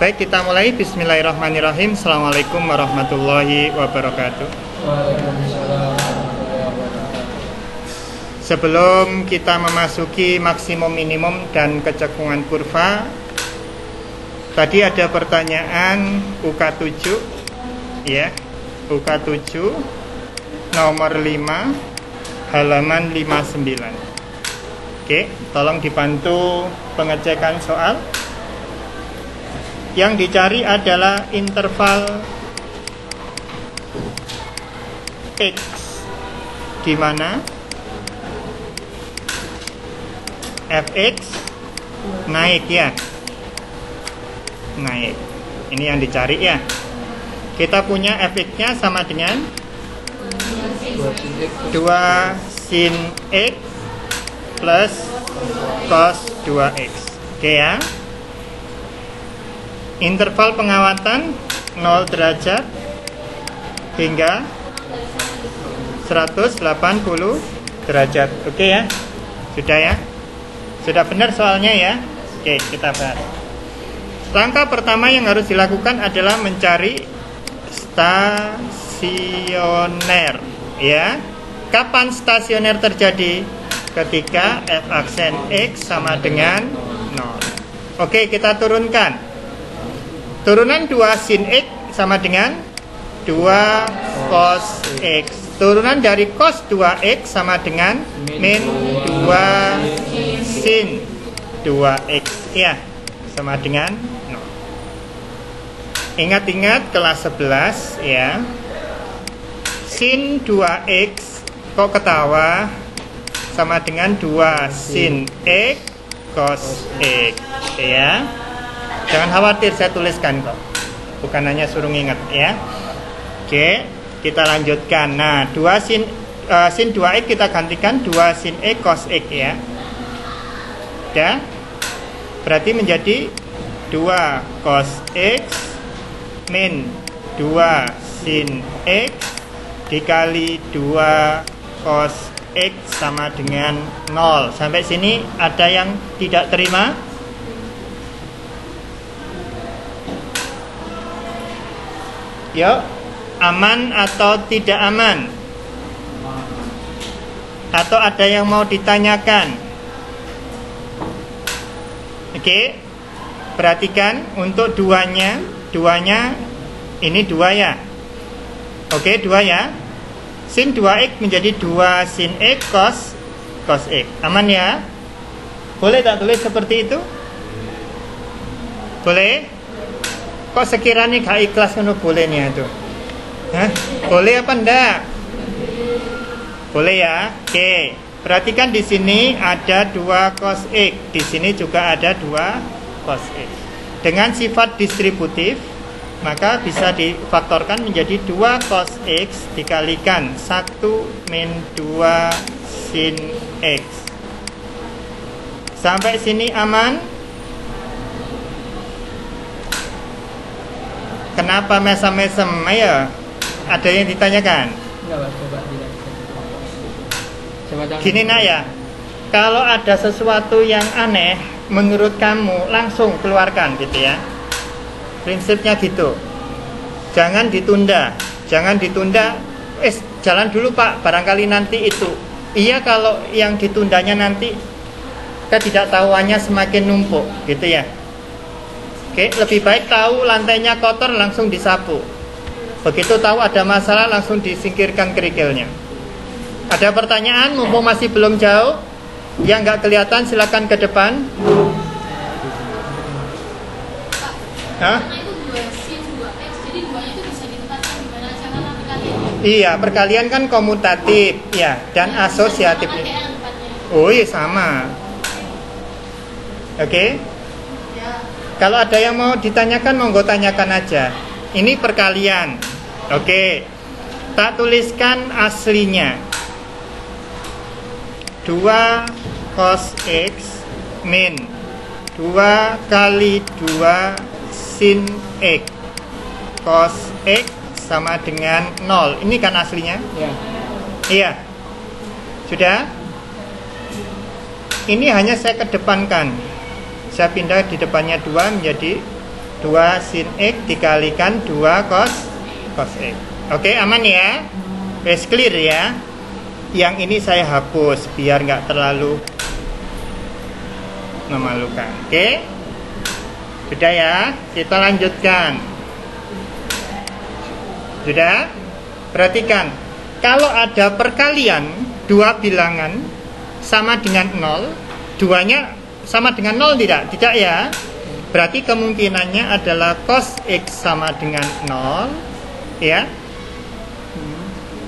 Baik, kita mulai. Bismillahirrahmanirrahim. Assalamualaikum warahmatullahi wabarakatuh. Sebelum kita memasuki maksimum minimum dan kecekungan kurva, tadi ada pertanyaan UK7 ya. UK7 nomor 5 halaman 59. Oke, tolong dibantu pengecekan soal. Yang dicari adalah interval X, di mana fx naik ya, naik. Ini yang dicari ya. Kita punya fx-nya sama dengan 2 sin x plus cos 2x. Oke ya. Interval pengawatan 0 derajat hingga 180 derajat. Oke ya. Sudah ya. Sudah benar soalnya ya. Oke, kita bahas. Langkah pertama yang harus dilakukan adalah mencari stasioner ya. Kapan stasioner terjadi? Ketika f aksen x sama dengan 0. Oke, kita turunkan. Turunan 2 sin x sama dengan 2 cos x. Turunan dari cos 2x sama dengan min 2 sin 2x ya, sama dengan 0. Ingat-ingat kelas 11 ya. Sin 2x, kok ketawa, sama dengan 2 sin x cos x ya. Jangan khawatir, saya tuliskan kok. Bukan hanya suruh ingat ya. Oke, kita lanjutkan. Nah, 2 sin 2x kita gantikan 2 sin x cos x ya. Ya. Berarti menjadi 2 cos x min 2 sin x dikali 2 cos x sama dengan 0. Sampai sini ada yang tidak terima? Yuk, aman atau tidak aman? Atau ada yang mau ditanyakan? Oke, perhatikan untuk duanya ini 2 ya. Oke, 2 ya. Sin 2x menjadi 2 sin x cos x. Aman ya? Boleh tak tulis seperti itu? Boleh? Kok sekiranya gak ikhlas kan bolehnya itu? Hah? Boleh apa enggak? Boleh ya? Oke. Perhatikan di sini ada 2 cos x, di sini juga ada 2 cos x. Dengan sifat distributif, maka bisa difaktorkan menjadi 2 cos x dikalikan 1 min 2 sin x. Sampai sini aman? Kenapa mesem-mesem? Ayo, ada yang ditanyakan? Gini nak ya, kalau ada sesuatu yang aneh menurut kamu, langsung keluarkan gitu ya. Prinsipnya gitu. Jangan ditunda. Jalan dulu pak, barangkali nanti itu. Iya, kalau yang ditundanya nanti ketidaktahuannya semakin numpuk gitu ya. Oke, lebih baik tahu lantainya kotor langsung disapu. Begitu tahu ada masalah langsung disingkirkan kerikilnya. Ada pertanyaan? Mumpung masih belum jauh. Yang nggak kelihatan silakan ke depan. Hah? Iya, perkalian kan komutatif ya, dan asosiatif. Oh iya, sama. Oke. Kalau ada yang mau ditanyakan, monggo tanyakan aja. Ini perkalian. Oke. Tak tuliskan aslinya. 2 cos x min 2 kali 2 sin x cos x sama dengan 0. Ini kan aslinya? Ya. Iya. Sudah? Ini hanya saya kedepankan. Saya pindah di depannya 2 menjadi 2 sin X dikalikan 2 cos X. Oke, aman ya? Wes clear ya? Yang ini saya hapus biar nggak terlalu memalukan. Oke? Sudah ya? Kita lanjutkan. Sudah? Perhatikan. Kalau ada perkalian dua bilangan sama dengan 0, duanya sama dengan 0 tidak? Tidak ya? Berarti kemungkinannya adalah cos X sama dengan 0, ya.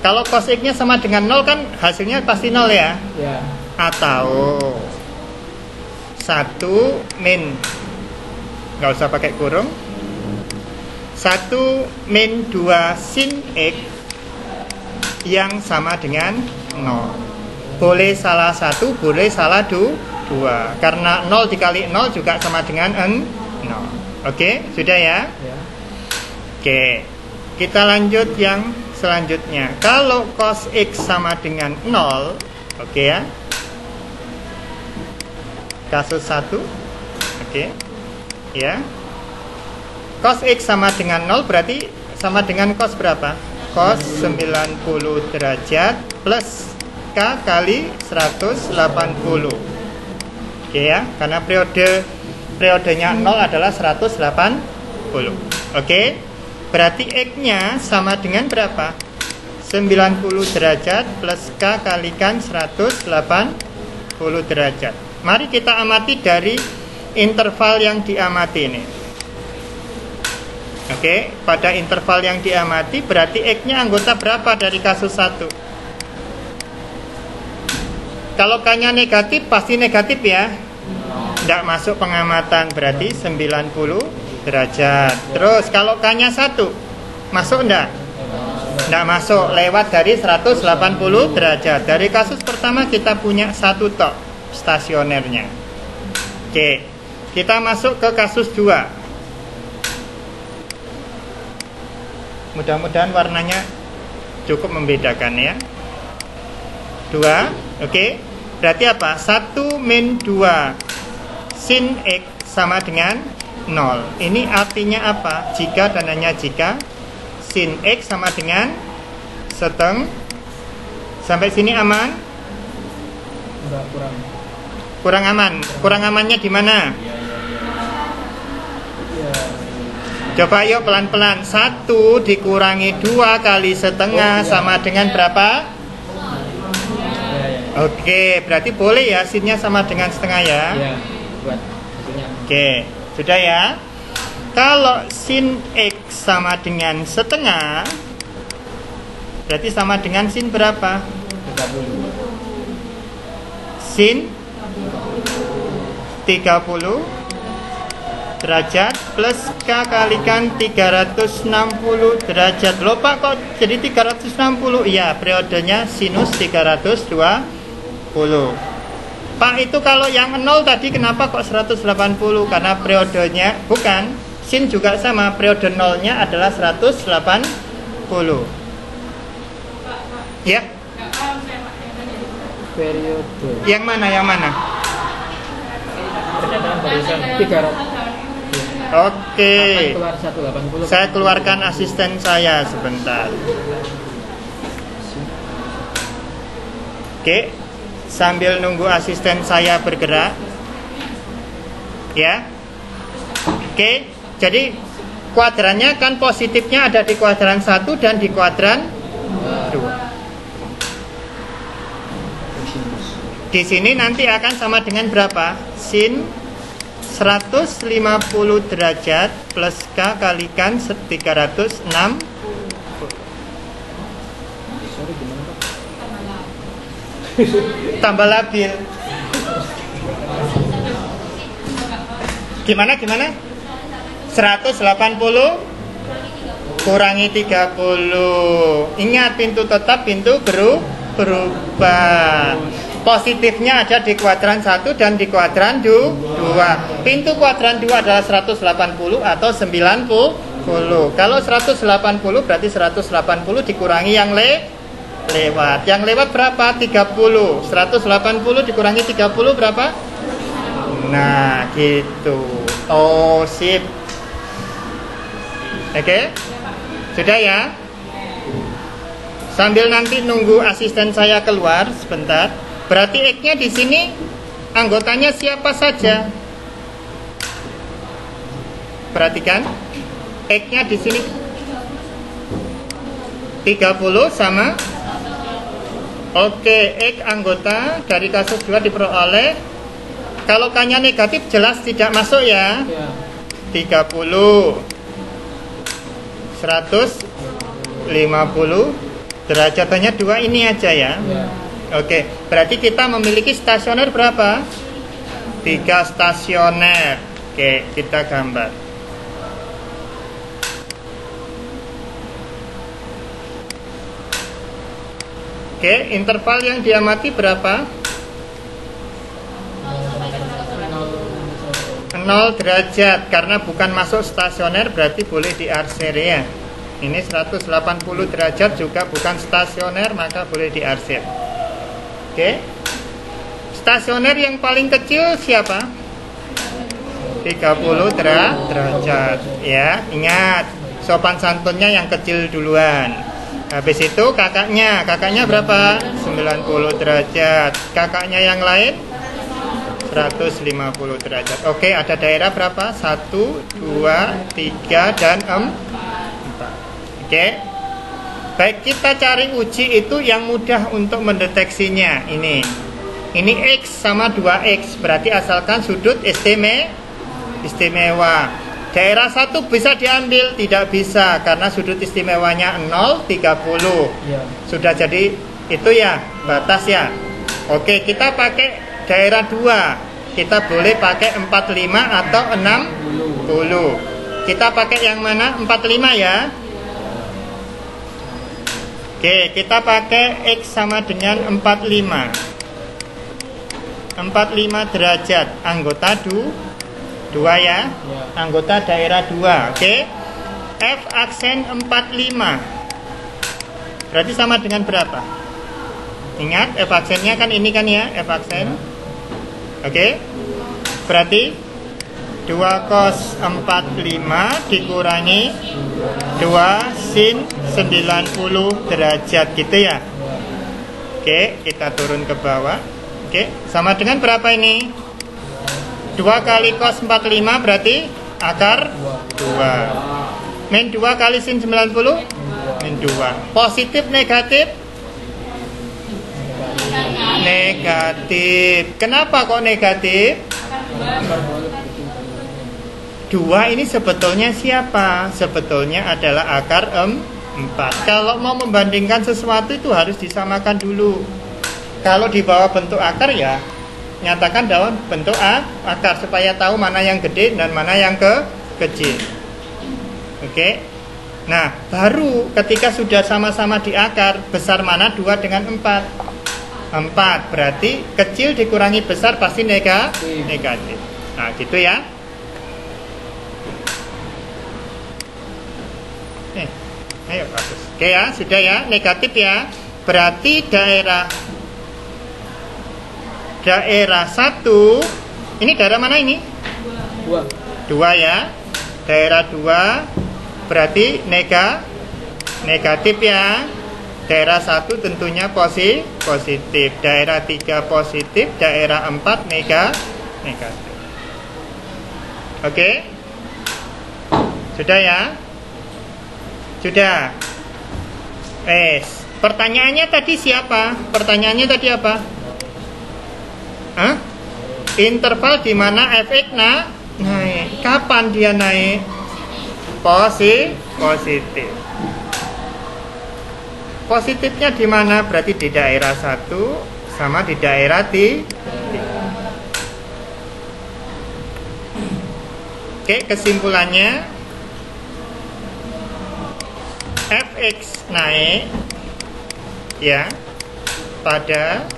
Kalau cos X-nya sama dengan 0 kan hasilnya pasti 0 ya? Ya. Atau 1 min, nggak usah pakai kurung, 1 min 2 sin X yang sama dengan 0. Boleh salah satu, boleh salah dua. Karena 0 dikali 0 juga sama dengan 0. Oke, sudah ya? Ya. Oke, kita lanjut yang selanjutnya. Kalau cos X sama dengan 0, oke ya. Kasus 1. Oke. Ya. Cos X sama dengan 0 berarti sama dengan cos berapa? Cos 90 derajat plus K kali 180. Oke ya, karena periodenya 0 adalah 180. Oke. Berarti X-nya sama dengan berapa? 90 derajat plus K kalikan 180 derajat. Mari kita amati dari interval yang diamati ini. Oke, pada interval yang diamati berarti X-nya anggota berapa dari kasus 1? Kalau K-nya negatif pasti negatif ya. Tidak masuk pengamatan, berarti 90 derajat. Terus kalau K-nya 1 masuk enggak? Enggak masuk, lewat dari 180 derajat. Dari kasus pertama kita punya 1 tok stasionernya. Oke, kita masuk ke kasus 2. Mudah-mudahan warnanya cukup membedakan ya. 2, oke. Berarti apa? 1 min 2 sin X sama dengan 0. Ini artinya apa? Jika dan hanya jika sin X sama dengan seteng. Sampai sini aman? Enggak, Kurang aman. Kurang amannya di mana? Ya. Coba yuk pelan-pelan. 1 dikurangi 2 kali setengah sama dengan berapa? Oke, berarti boleh ya sinnya sama dengan setengah ya? Ya, buat hasilnya. Oke, sudah ya. Kalau sin X sama dengan setengah, berarti sama dengan sin berapa? 30. Sin 30 derajat plus K kalikan 360 derajat. Loh Pak, kok jadi 360? Iya, periodenya sinus 320. Pak, itu kalau yang 0 tadi kenapa kok 180? Karena periodenya, bukan, sin juga sama, periode 0-nya adalah 180. Ya. Periode. Yang mana? Pernyataan barusan 300. Oke. Keluar 180. Saya keluarkan asisten saya sebentar. Oke. Sambil nunggu asisten saya bergerak. Ya. Oke. Jadi kuadrannya kan positifnya ada di kuadran 1 dan di kuadran 2. Di sini nanti akan sama dengan berapa? Sin 150 derajat plus K kalikan 360. Sorry, gimana Pak? Tambah labil. Gimana? 180 kurangi 30. Ingat, pintu tetap, pintu berubah. Positifnya ada di kuadran 1 dan di kuadran 2. Pintu kuadran 2 adalah 180 atau 90. Kalau 180 berarti 180 dikurangi yang lewat. Yang lewat berapa? 30. 180 dikurangi 30 berapa? Nah, gitu. Oh, sip. Oke? Sudah ya? Sambil nanti nunggu asisten saya keluar sebentar. Berarti X-nya di sini anggotanya siapa saja? Perhatikan. X-nya di sini 30 sama. Oke, X anggota dari kasus 2 diperoleh. Kalau K-nya negatif jelas tidak masuk ya. Ya. 30 150 derajat, hanya 2 ini aja ya. Ya. Oke, berarti kita memiliki stasioner berapa? 3 stasioner. Oke, kita gambar. Oke, interval yang diamati berapa? 0 derajat. Karena bukan masuk stasioner berarti boleh diarsir ya. Ini 180 derajat juga bukan stasioner, maka boleh diarsir. Oke. Stasioner yang paling kecil siapa? 30 derajat ya. Ingat, sopan santunnya yang kecil duluan. Habis itu kakaknya berapa? 90 derajat. Kakaknya yang lain 150 derajat. Oke, ada daerah berapa? 1, 2, 3, dan 4. Oke. Baik, kita cari uji itu yang mudah untuk mendeteksinya. Ini X sama 2X. Berarti asalkan sudut istimewa. Daerah 1 bisa diambil, tidak bisa karena sudut istimewanya 0, 30. Ya. Sudah jadi itu ya, batas ya. Oke, kita pakai daerah 2. Kita boleh pakai 45 atau 60. Kita pakai yang mana? 45 ya. Oke, kita pakai X sama dengan 45. 45 derajat, anggota 2 ya. Anggota daerah 2. Oke. F aksen 45. Berarti sama dengan berapa? Ingat, F aksennya kan ini kan ya, F aksen. Oke. Berarti 2 cos 45 dikurangi 2 sin 90 derajat gitu ya. Oke, kita turun ke bawah. Oke, sama dengan berapa ini? 2 kali cos 45 berarti akar 2. Min 2 kali sin 90 min 2. Positif negatif? Negatif. Kenapa kok negatif? 2 ini sebetulnya siapa? Sebetulnya adalah akar 4. Kalau mau membandingkan sesuatu itu harus disamakan dulu. Kalau di bawah bentuk akar ya nyatakan dalam bentuk akar supaya tahu mana yang gede dan mana yang kecil. Oke. Nah, baru ketika sudah sama-sama di akar, besar mana 2 dengan 4? 4 berarti kecil dikurangi besar pasti negatif. Nah, gitu ya. Ayo bagus. Oke ya, sudah ya, negatif ya. Berarti daerah 1. Ini daerah mana ini? 2 ya. Daerah 2 berarti negatif ya. Daerah 1 tentunya positif. Daerah 3 positif, daerah 4 negatif. Oke? Sudah ya? Sudah. Pertanyaannya tadi siapa? Pertanyaannya tadi apa? Interval di mana fx naik. Kapan dia naik? Positif. Positifnya di mana? Berarti di daerah 1 sama di daerah 3. Oke, kesimpulannya fx naik ya pada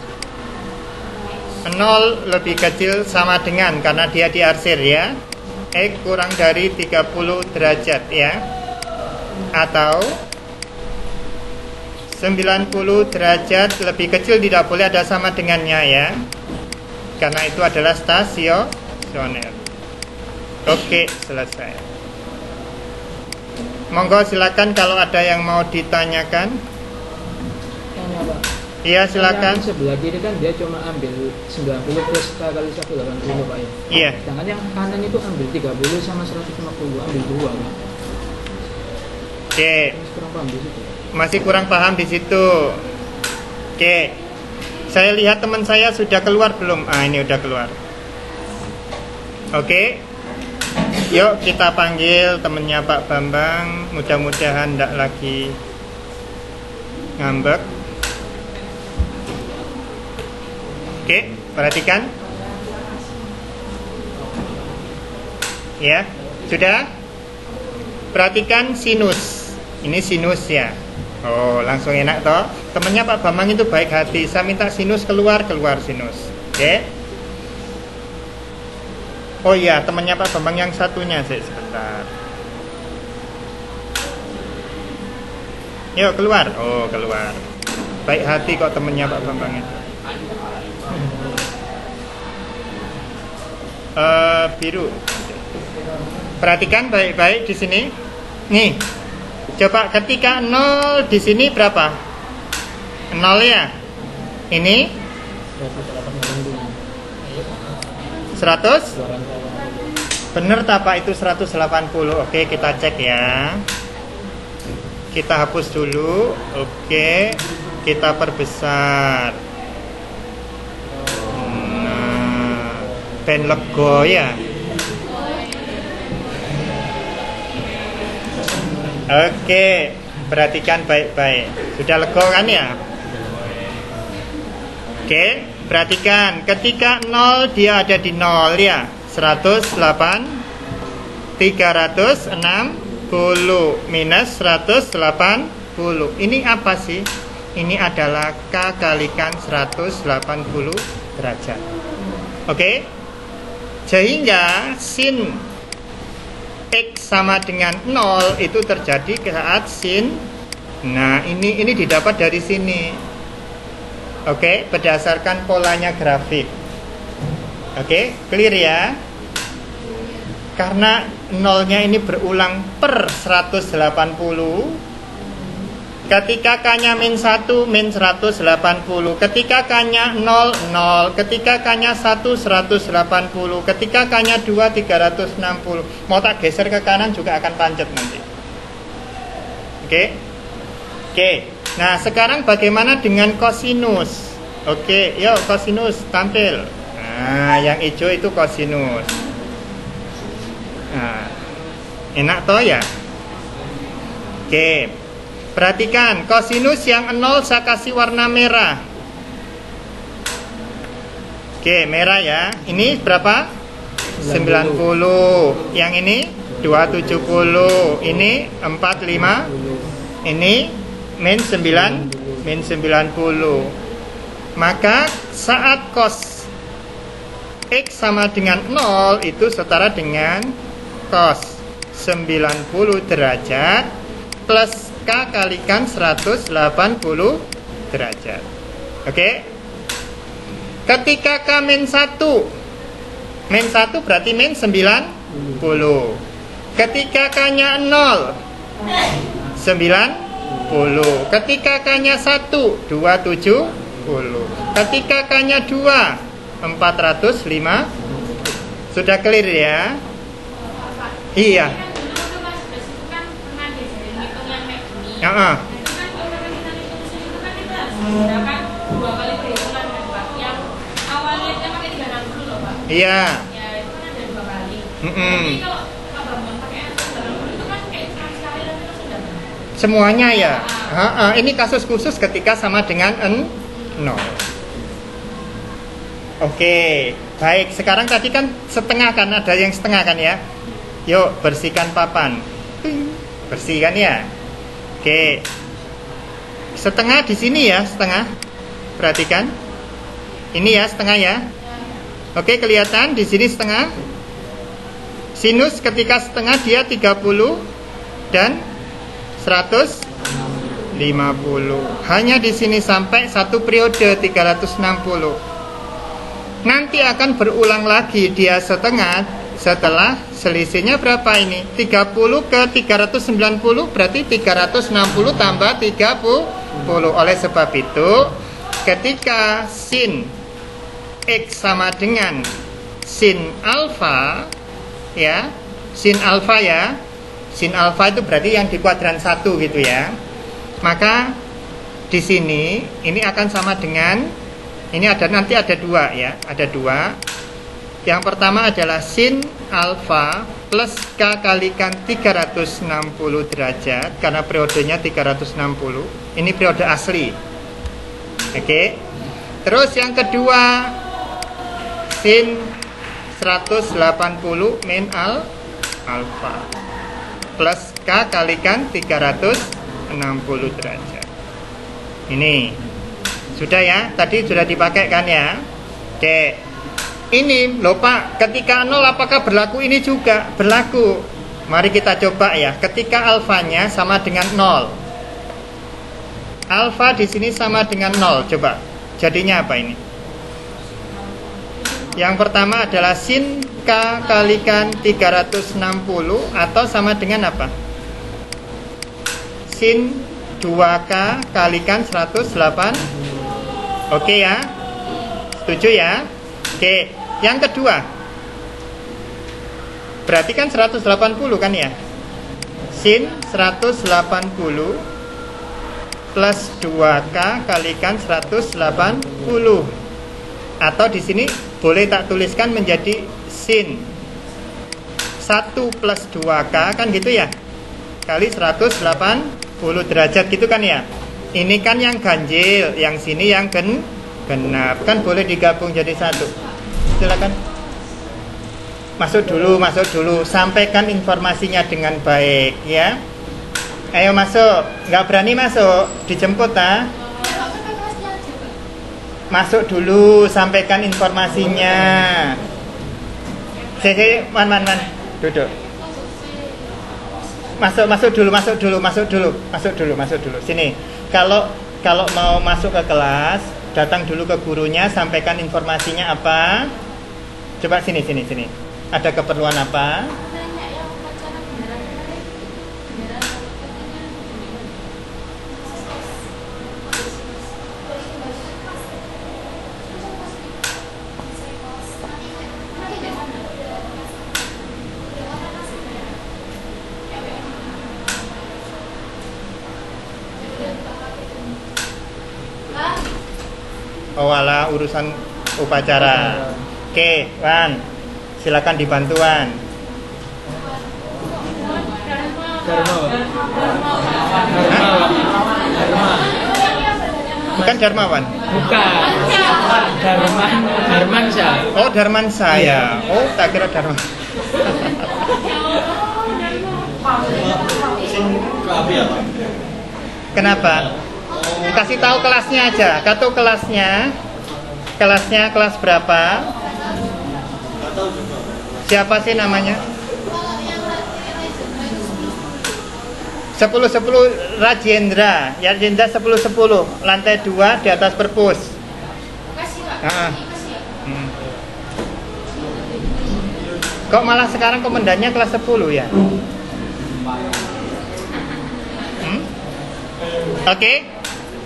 0 lebih kecil sama dengan, karena dia diarsir ya, X kurang dari 30 derajat ya, atau 90 derajat lebih kecil tidak boleh ada sama dengannya ya, karena itu adalah stasioner. Oke, selesai. Monggo silakan kalau ada yang mau ditanyakan. Tanya Pak. Iya silakan. Yang sebelah kiri kan dia cuma ambil 90 plus K kali 180 Pak ya. Iya. Sedangkan yang kanan itu ambil 30 sama 150, ambil 2 Pak. Oke. Masih kurang paham di situ. Masih kurang paham di situ. Oke. Saya lihat teman saya sudah keluar belum? Ah, ini udah keluar. Oke. Yuk kita panggil temennya Pak Bambang. Mudah-mudahan tidak lagi ngambek. Oke, perhatikan. Ya, sudah? Perhatikan sinus. Ini sinus ya. Oh, langsung enak toh. Temennya Pak Bambang itu baik hati. Saya minta sinus keluar sinus. Oke. Oh iya, temannya Pak Bambang yang satunya sih sebentar. Yuk keluar. Oh, keluar. Baik hati kok temannya Pak Bambang itu. Biru. Perhatikan baik-baik di sini. Nih. Coba ketika 0 di sini berapa? 0 ya. Ini 100. Bener tak Pak itu 180. Oke, kita cek ya. Kita hapus dulu. Oke, kita perbesar. Nah, ben lego ya. Oke, perhatikan baik-baik. Sudah lego kan ya? Oke, perhatikan ketika 0 dia ada di 0 ya. 108 360 minus 180. Ini apa sih? Ini adalah K kalikan 180 derajat. Oke? Sehingga sin X sama dengan 0 itu terjadi saat sin. Nah, ini didapat dari sini. Oke, berdasarkan polanya grafik. Oke, clear ya? Karena nolnya ini berulang per 180. Ketika K-nya min 1, min 180. Ketika K-nya 0, 0. Ketika K-nya 1, 180. Ketika K-nya 2, 360. Mau tak geser ke kanan juga akan pancet nanti. Oke? Oke. Nah, sekarang bagaimana dengan kosinus? Oke, yuk kosinus tampil. Nah, yang hijau itu kosinus. Nah, enak toh ya? Oke. Perhatikan, kosinus yang 0 saya kasih warna merah. Oke, merah ya. Ini berapa? 90. Yang ini 270. Ini 45. Ini min 9, min 90. Maka saat cos X sama dengan 0 itu setara dengan cos 90 derajat plus K kalikan 180 derajat. Oke? Ketika K min 1 berarti min 90. Ketika K-nya 0 90. Ketika K-nya 1 270. Ketika K-nya 2 405. Sudah clear ya? Iya. Iya. Semuanya ya. Ini kasus khusus ketika sama dengan 0. Oke, baik. Sekarang tadi kan setengah kan, ada yang setengah kan ya. Yuk bersihkan papan. Bersihkan ya. Oke. Setengah di sini ya, setengah. Perhatikan. Ini ya setengah ya. Oke, kelihatan di sini setengah. Sinus ketika setengah dia 30 dan 150. Hanya di sini sampai satu periode 360. Nanti akan berulang lagi dia setengah setelah selisihnya berapa ini? 30 ke 390 berarti 360 tambah 30. Oleh sebab itu, ketika sin X sama dengan sin alfa, ya, sin alfa ya, sin alfa itu berarti yang di kuadran 1 gitu ya. Maka di sini ini akan sama dengan ini, ada nanti ada 2 ya, ada 2. Yang pertama adalah sin alfa plus K kalikan 360 derajat, karena periodenya 360. Ini periode asli. Oke. Terus yang kedua, sin 180 min alfa plus K kalikan 360 derajat. Ini sudah ya, tadi sudah dipakai kan ya. Oke. Ini loh Pak, ketika 0 apakah berlaku ini juga? Berlaku. Mari kita coba ya. Ketika alfanya sama dengan 0. Alfa di sini sama dengan 0. Coba. Jadinya apa ini? Yang pertama adalah sin K kalikan 360 atau sama dengan apa? Sin 2K kalikan 108. Oke ya? Setuju ya? Oke, yang kedua, berarti kan 180 kan ya? Sin 180 plus 2K kalikan 180. Atau di sini boleh tak tuliskan menjadi sin 1 plus 2K kan gitu ya? Kali 180 derajat gitu kan ya? Ini kan yang ganjil, yang sini yang genap. Kan boleh digabung jadi 1. Silakan. Masuk dulu. Sampaikan informasinya dengan baik ya. Ayo masuk. Nggak berani masuk, dijemput ah. Masuk dulu, sampaikan informasinya. Man. Duduk. Masuk dulu. Sini. Kalau mau masuk ke kelas, datang dulu ke gurunya, sampaikan informasinya apa. Coba sini. Ada keperluan apa? Oh ala urusan upacara. Oke, Wan, silakan dibantuan. Bukan Darmawan. Bukan. Darmansyah. Oh Darmansyah ya. Oh tak kira Darman. Kenapa? Kasih tahu kelasnya aja. Kata kelasnya kelas berapa? Siapa sih namanya? 10 Rajendra 10 lantai 2 di atas perpus. Kok malah sekarang komandannya kelas 10 ya? Oke,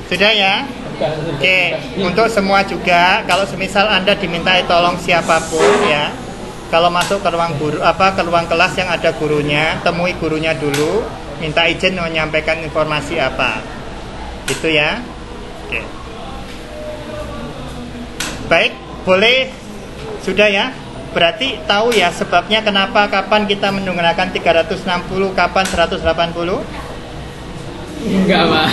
sudah ya. Oke, untuk semua juga, kalau semisal Anda dimintai tolong siapapun ya, kalau masuk ke ruang guru, ke ruang kelas yang ada gurunya, temui gurunya dulu, minta izin menyampaikan informasi apa, gitu ya. Oke. Baik, boleh, sudah ya. Berarti tahu ya sebabnya kenapa, kapan kita menggunakan 360, kapan 180? Enggak, Pak.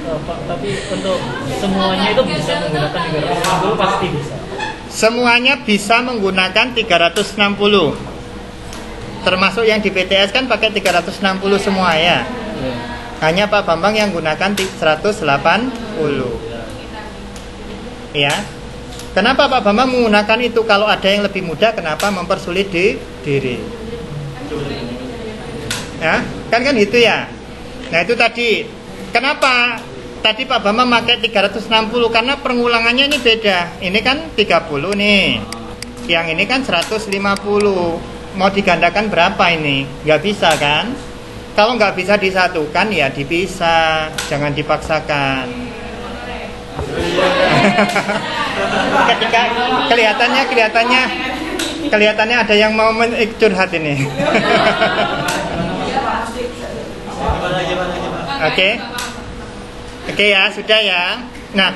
Pak, tapi untuk semuanya itu bisa menggunakan 360 pasti bisa. Semuanya bisa menggunakan 360. Termasuk yang di PTS kan pakai 360 semua ya. Hanya Pak Bambang yang gunakan 180. Ya. Kenapa Pak Bambang menggunakan itu? Kalau ada yang lebih mudah, kenapa mempersulit diri? Ya, kan itu ya. Nah, itu tadi. Kenapa tadi Pak Bambang pakai 360? Karena pengulangannya ini beda. Ini kan 30 nih. Yang ini kan 150. Mau digandakan berapa ini? Nggak bisa kan? Kalau nggak bisa disatukan ya dipisah, jangan dipaksakan. Ketika kelihatannya ada yang mau curhat ini. Oke ya, sudah ya. Nah,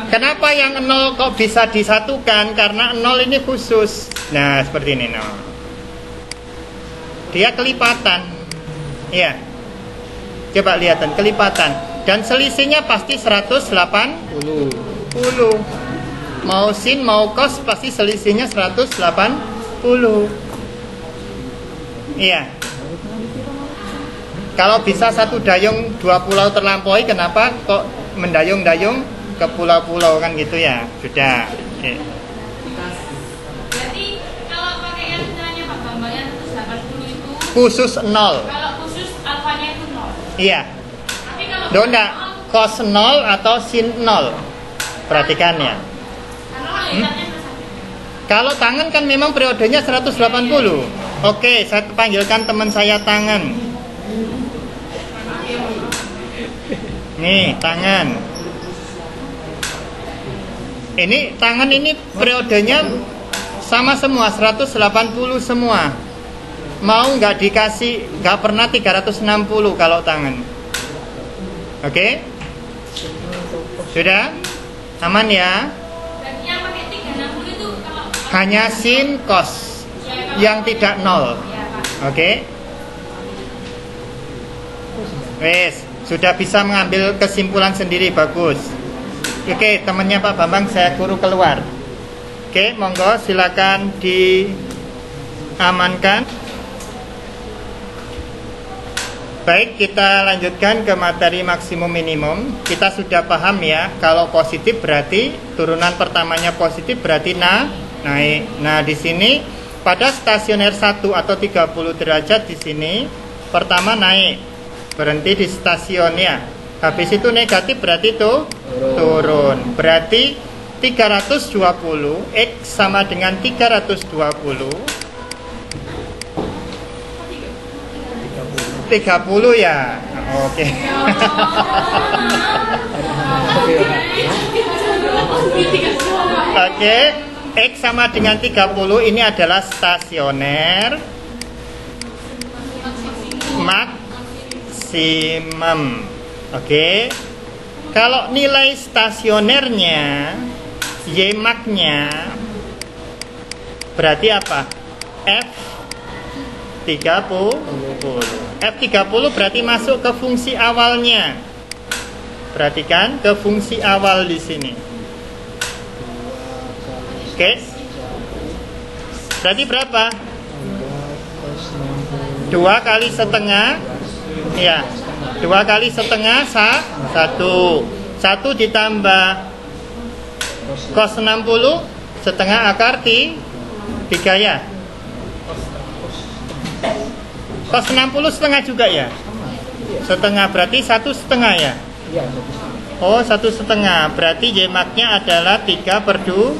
kenapa yang 0 kok bisa disatukan? Karena 0 ini khusus. Nah, seperti ini, no. Dia kelipatan. Ya. Coba lihatan kelipatan. Dan selisihnya pasti 180. Mau sin mau cos pasti selisihnya 180. Iya. Kalau bisa satu dayung dua pulau terlampaui, kenapa kok mendayung-dayung ke pulau-pulau kan gitu ya? Sudah. Oke. Berarti kalau pakai yang istilahnya Pak Bambang yang 180 itu Khusus 0. kalau khusus alfanya itu 0. Iya. Tapi kalau Donda cos 0 atau sin 0. Perhatikan ya. kalau lihatnya bersatu. Kalau tangan kan memang periodenya 180. Oke, saya panggilkan teman saya tangan. Nih, tangan. Ini tangan ini periodenya sama semua, 180 semua. Mau nggak dikasih, nggak pernah 360 kalau tangan. Oke? Sudah? Aman ya? Dan yang pakai 360 itu kalau Hanya sin cos yang tidak 0. ya Pak. Oke? Wes, sudah bisa mengambil kesimpulan sendiri, bagus. Oke, temannya Pak Bambang saya suruh keluar. Oke, monggo silakan diamankan. Baik, kita lanjutkan ke materi maksimum minimum. Kita sudah paham ya, kalau positif berarti turunan pertamanya positif berarti naik. Nah, di sini pada stasioner 1 atau 30 derajat di sini pertama naik. Berhenti di stasiun ya. Habis itu negatif berarti itu turun. Berarti 320 X sama dengan 320 30 ya. Oke. Oke, X sama dengan 30 ini adalah stasioner maksimum. Oke. Kalau nilai stasionernya Y-max-nya berarti apa? F30. F30 berarti masuk ke fungsi awalnya. Perhatikan ke fungsi awal di sini. Oke. Berarti berapa? 2 kali setengah. Ya. 2 kali setengah 1. 1 ditambah cos 60 setengah akar 3 ya. Cos 60 setengah juga ya? Setengah berarti 1,5 ya? Oh, 1,5 berarti Y-max-nya adalah 3/2.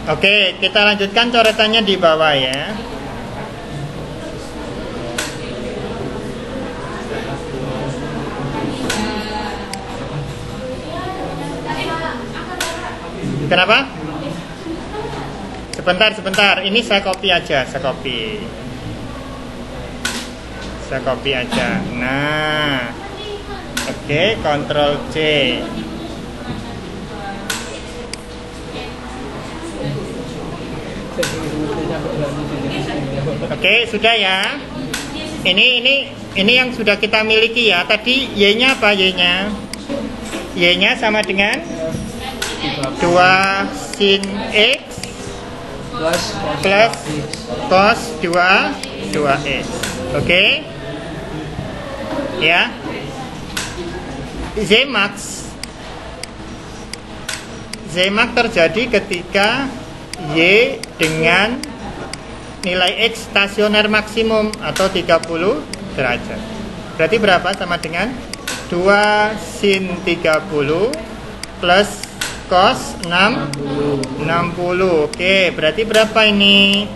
Oke, kita lanjutkan coretannya di bawah ya. Kenapa? Sebentar. Ini saya copy aja, saya copy aja. Nah, oke, Ctrl C. Oke, sudah ya. Ini yang sudah kita miliki ya. Tadi Y-nya apa Y-nya? Y-nya sama dengan 2 sin X plus cos 2X. Oke. Ya. Z-max terjadi ketika Y dengan nilai X stasioner maksimum atau 30 derajat. Berarti berapa? Sama dengan 2 sin 30 plus cos 60. Oke, berarti berapa ini?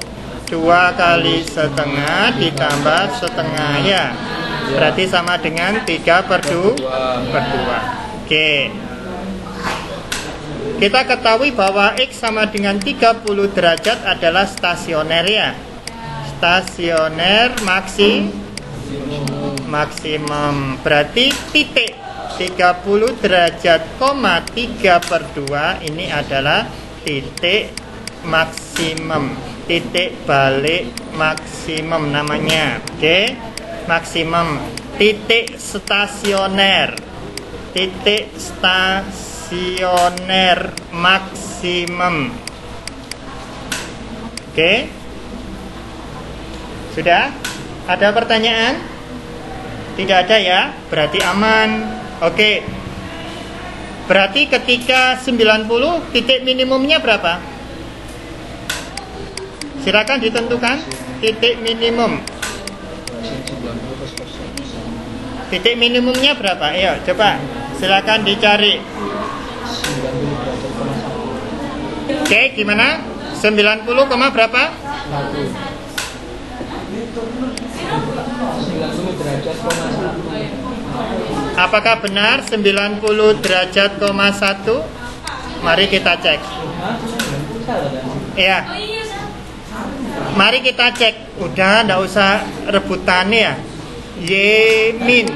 2 kali setengah ditambah setengah ya. Berarti sama dengan 3/2. Oke. Kita ketahui bahwa X sama dengan 30 derajat adalah stasioner ya. Stasioner maksimum. Berarti titik 30 derajat, 3/2 ini adalah titik maksimum. Titik balik maksimum namanya. Oke. Maksimum. Titik stasioner. Titik stasioner maksimum. Oke. Sudah? Ada pertanyaan? Tidak ada ya? Berarti aman. Oke. Berarti ketika 90 titik minimumnya berapa? Silakan ditentukan titik minimum. Titik minimumnya berapa? Ayo coba silakan dicari. Oke, gimana? 90, berapa? 90 derajat, 1. Apakah benar 90 derajat, 1? Mari kita cek. Iya. Mari kita cek. Udah, nggak usah rebutan ya. Y min.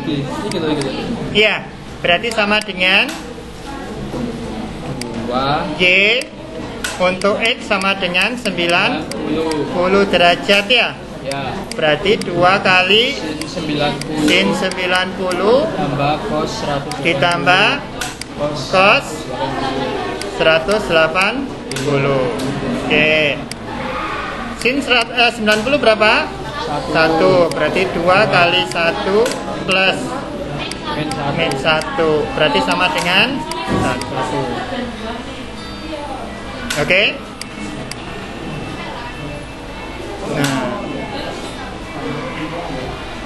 Iya. Berarti sama dengan 2 Y untuk X sama dengan 90 derajat ya. Ya. Berarti 2 kali sin 90 sin 90 tambah cos 100 ditambah cos 180. Oke. Sin 90 berapa? 1. Berarti 2 kali 1 plus min 1. Berarti sama dengan 1. Oke. Nah,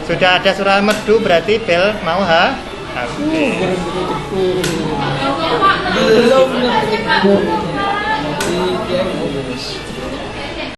sudah ada suara merdu berarti bel mau ha? Oke. belum nanti dia mau lulus.